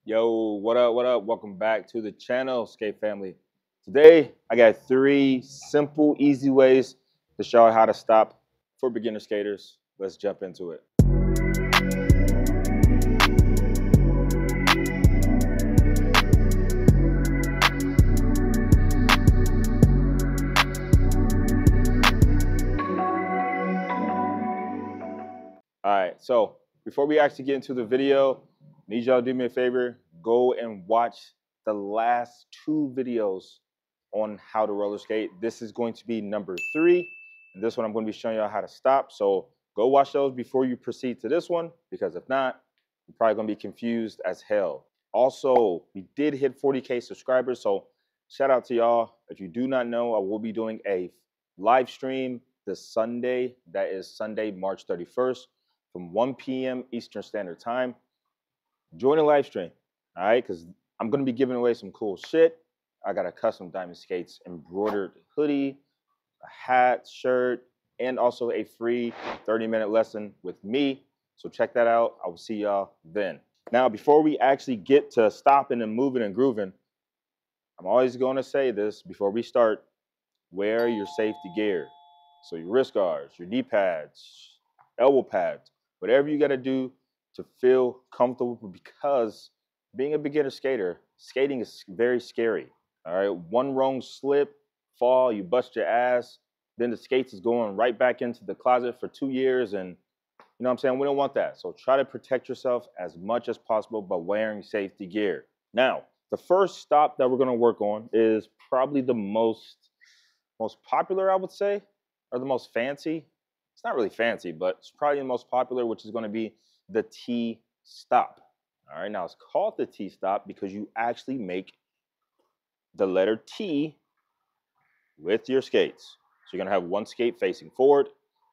Yo, what up? What up? Welcome back to the channel, Skate Family. Today, I got 3 simple, easy ways to show you how to stop for beginner skaters. Let's jump into it. All right, so before we actually get into the video, need y'all to do me a favor. Go and watch the last 2 videos on how to roller skate. This is going to be number 3. And this one I'm going to be showing y'all how to stop. So go watch those before you proceed to this one, because if not, you're probably going to be confused as hell. Also, we did hit 40K subscribers, so shout out to y'all. If you do not know, I will be doing a live stream this Sunday. That is Sunday, March 31st from 1 p.m. Eastern Standard Time. Join the live stream, all right? Because I'm going to be giving away some cool shit. I got a custom Diamond Skates embroidered hoodie, a hat, shirt, and also a free 30-minute lesson with me. So check that out. I will see y'all then. Now, before we actually get to stopping and moving and grooving, I'm always going to say this before we start: wear your safety gear. So your wrist guards, your knee pads, elbow pads, whatever you got to do to feel comfortable, because being a beginner skater, skating is very scary. All right, one wrong slip, fall, you bust your ass, then the skates is going right back into the closet for 2 years, and you know what I'm saying? We don't want that. So try to protect yourself as much as possible by wearing safety gear. Now, the first stop that we're going to work on is probably the most popular, I would say, or the most fancy. It's not really fancy, but it's probably the most popular, which is going to be the T stop. All right, now it's called the T stop because you actually make the letter T with your skates. So you're going to have one skate facing forward,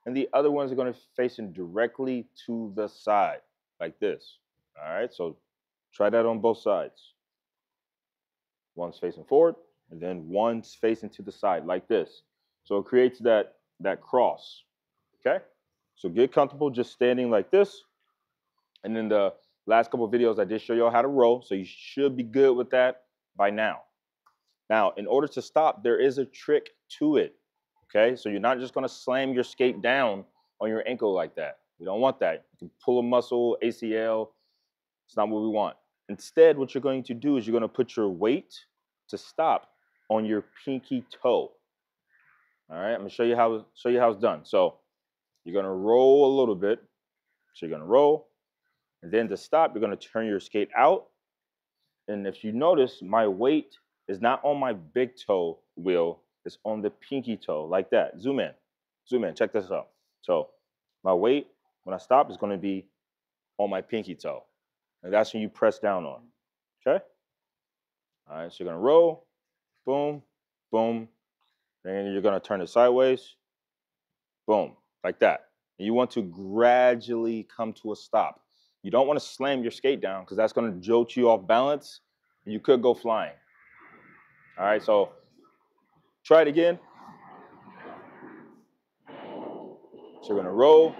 and the other ones are going to facing directly to the side, like this. All right, so try that on both sides. One's facing forward, and then one's facing to the side, like this. So it creates that cross. Okay, so get comfortable just standing like this. And in the last couple of videos, I did show y'all how to roll, so you should be good with that by now. Now, in order to stop, there is a trick to it. Okay, so you're not just going to slam your skate down on your ankle like that. We don't want that. You can pull a muscle, ACL. It's not what we want. Instead, what you're going to do is you're going to put your weight to stop on your pinky toe. All right, I'm going to show you how it's done. So you're going to roll a little bit. So you're going to roll, and then to stop, you're going to turn your skate out. And if you notice, my weight is not on my big toe wheel. It's on the pinky toe, like that. Zoom in. Zoom in. Check this out. So my weight, when I stop, is going to be on my pinky toe. And that's when you press down on. Okay? All right, so you're going to roll. Boom. Boom. And you're going to turn it sideways. Boom. Like that. And you want to gradually come to a stop. You don't want to slam your skate down, because that's going to jolt you off balance, and you could go flying. All right, so try it again. So you're going to roll.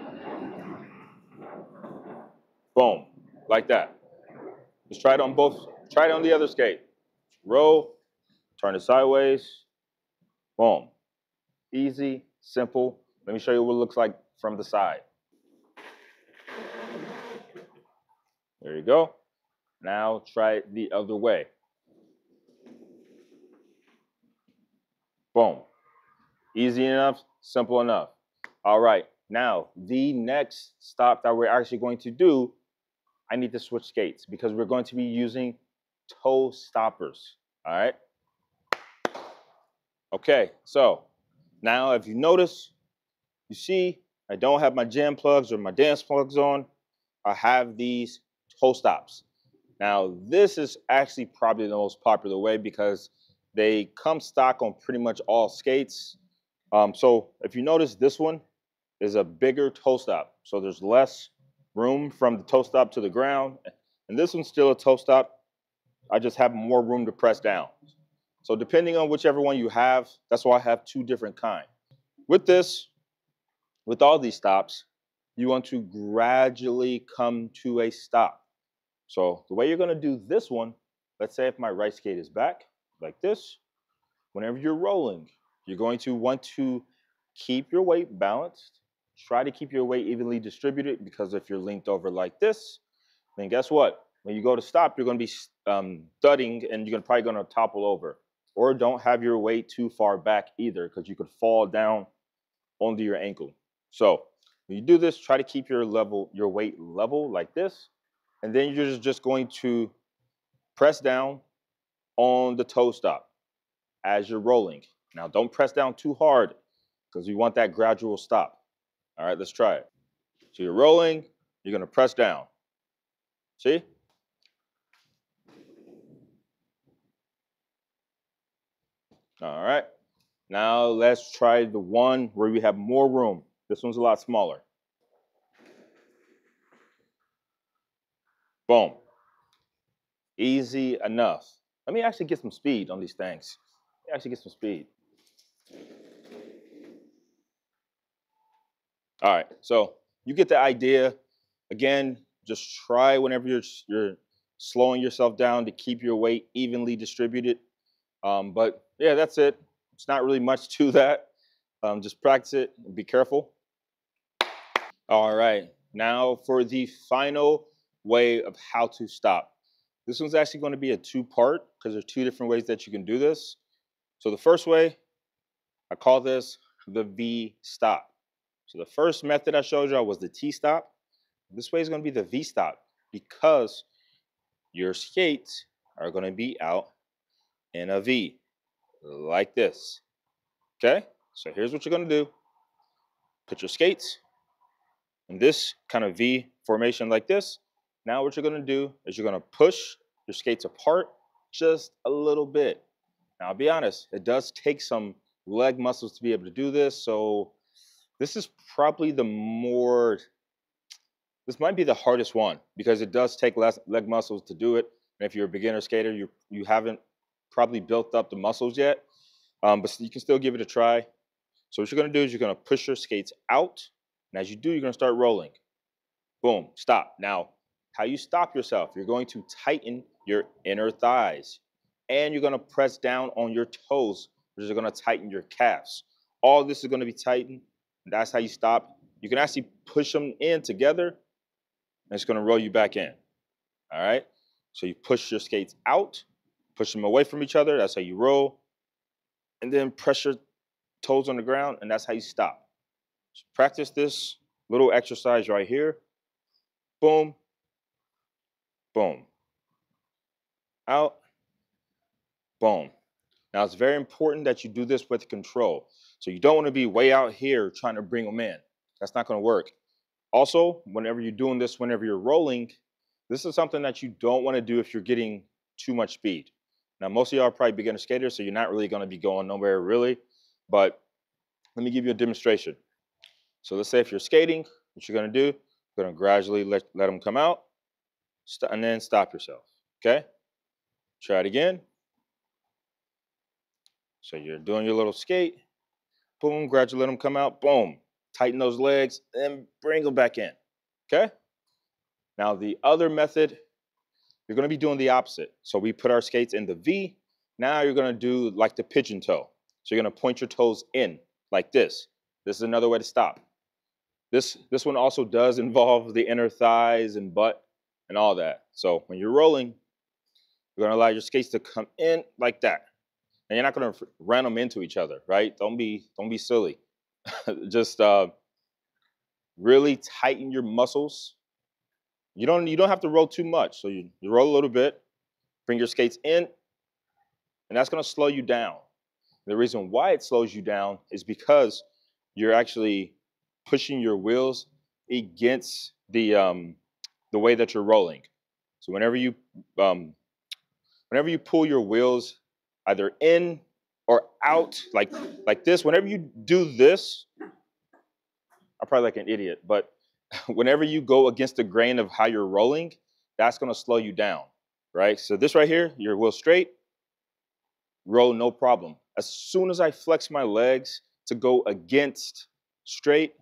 Boom. Like that. Just try it on both. Try it on the other skate. Roll. Turn it sideways. Boom. Easy, simple. Let me show you what it looks like from the side. There you go. Now try it the other way. Boom. Easy enough, simple enough. All right. Now, the next stop that we're actually going to do, I need to switch skates because we're going to be using toe stoppers. All right. Okay. So now, if you notice, you see, I don't have my jam plugs or my dance plugs on. I have these toe stops. Now, this is actually probably the most popular way because they come stock on pretty much all skates. So if you notice, this one is a bigger toe stop. So there's less room from the toe stop to the ground. And this one's still a toe stop. I just have more room to press down. So depending on whichever one you have, that's why I have 2 different kinds. With this, with all these stops, you want to gradually come to a stop. So the way you're gonna do this one, let's say if my right skate is back, like this, whenever you're rolling, you're going to want to keep your weight balanced. Try to keep your weight evenly distributed, because if you're leaned over like this, then guess what? When you go to stop, you're going to be thudding and you're probably going to topple over. Or don't have your weight too far back either, because you could fall down onto your ankle. So when you do this, try to keep your weight level like this. And then you're just going to press down on the toe stop as you're rolling. Now, don't press down too hard, because you want that gradual stop. All right, let's try it. So you're rolling, you're going to press down. See? All right. Now let's try the one where we have more room. This one's a lot smaller. Boom. Easy enough. Let me actually get some speed on these things. Let me actually get some speed. All right, so you get the idea. Again, just try whenever you're slowing yourself down to keep your weight evenly distributed. But yeah, that's it. It's not really much to that. Just practice it and be careful. All right, now for the final way of how to stop. This one's actually going to be a two-part, because there's two different ways that you can do this. So the first way, I call this the V stop. So the first method I showed y'all was the T stop. This way is going to be the V stop, because your skates are going to be out in a V like this. Okay, so here's what you're going to do. Put your skates in this kind of V formation like this. Now what you're going to do is you're going to push your skates apart just a little bit. Now, I'll be honest, it does take some leg muscles to be able to do this. So this is probably this might be the hardest one, because it does take less leg muscles to do it. And if you're a beginner skater, you haven't probably built up the muscles yet, but you can still give it a try. So what you're going to do is you're going to push your skates out. And as you do, you're going to start rolling. Boom, stop. Now, how you stop yourself, you're going to tighten your inner thighs, and you're going to press down on your toes, which is going to tighten your calves. All this is going to be tightened. And that's how you stop. You can actually push them in together, and it's going to roll you back in. All right? So you push your skates out, push them away from each other. That's how you roll. And then press your toes on the ground, and that's how you stop. So practice this little exercise right here. Boom, boom, out, boom. Now, it's very important that you do this with control. So you don't want to be way out here trying to bring them in. That's not going to work. Also, whenever you're doing this, whenever you're rolling, this is something that you don't want to do if you're getting too much speed. Now, most of y'all are probably beginner skaters, so you're not really going to be going nowhere really. But let me give you a demonstration. So let's say if you're skating, what you're going to do, you're going to gradually let them come out, and then stop yourself. Okay? Try it again. So you're doing your little skate. Boom, gradually let them come out. Boom. Tighten those legs and bring them back in. Okay? Now, the other method, you're going to be doing the opposite. So we put our skates in the V. Now you're going to do like the pigeon toe. So you're going to point your toes in like this. This is another way to stop. This one also does involve the inner thighs and butt and all that. So when you're rolling, you're going to allow your skates to come in like that. And you're not going to run them into each other, right? Don't be silly. Just really tighten your muscles. You don't have to roll too much. So you roll a little bit, bring your skates in, and that's going to slow you down. The reason why it slows you down is because you're actually pushing your wheels against the way that you're rolling. So whenever you pull your wheels either in or out like this, whenever you do this, I'm probably like an idiot, but whenever you go against the grain of how you're rolling, that's going to slow you down, right? So this right here, your wheel straight, roll no problem. As soon as I flex my legs to go against straight,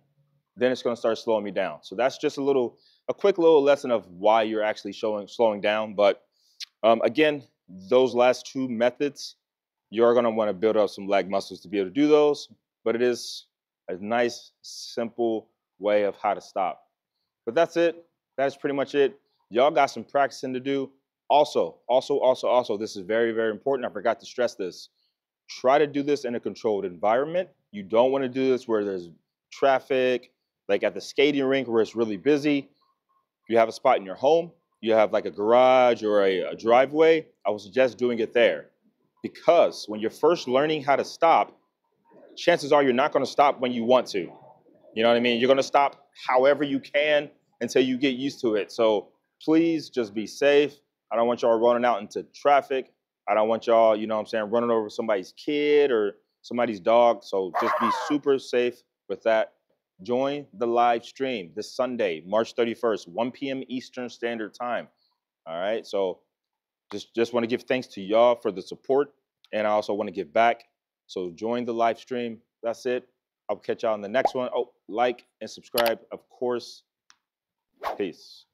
then it's going to start slowing me down. So that's just a little a quick little lesson of why you're actually slowing down. But again, those last two methods, you're going to want to build up some leg muscles to be able to do those. But it is a nice, simple way of how to stop. But that's it. That's pretty much it. Y'all got some practicing to do. Also, this is very, very important. I forgot to stress this. Try to do this in a controlled environment. You don't want to do this where there's traffic, like at the skating rink where it's really busy. If you have a spot in your home, you have like a garage or a driveway, I would suggest doing it there. Because when you're first learning how to stop, chances are you're not going to stop when you want to. You know what I mean? You're going to stop however you can until you get used to it. So please just be safe. I don't want y'all running out into traffic. I don't want y'all, you know what I'm saying, running over somebody's kid or somebody's dog. So just be super safe with that. Join the live stream this Sunday, March 31st, 1 p.m. Eastern Standard Time. All right. So just want to give thanks to y'all for the support. And I also want to give back. So join the live stream. That's it. I'll catch y'all in the next one. Oh, like and subscribe, of course. Peace.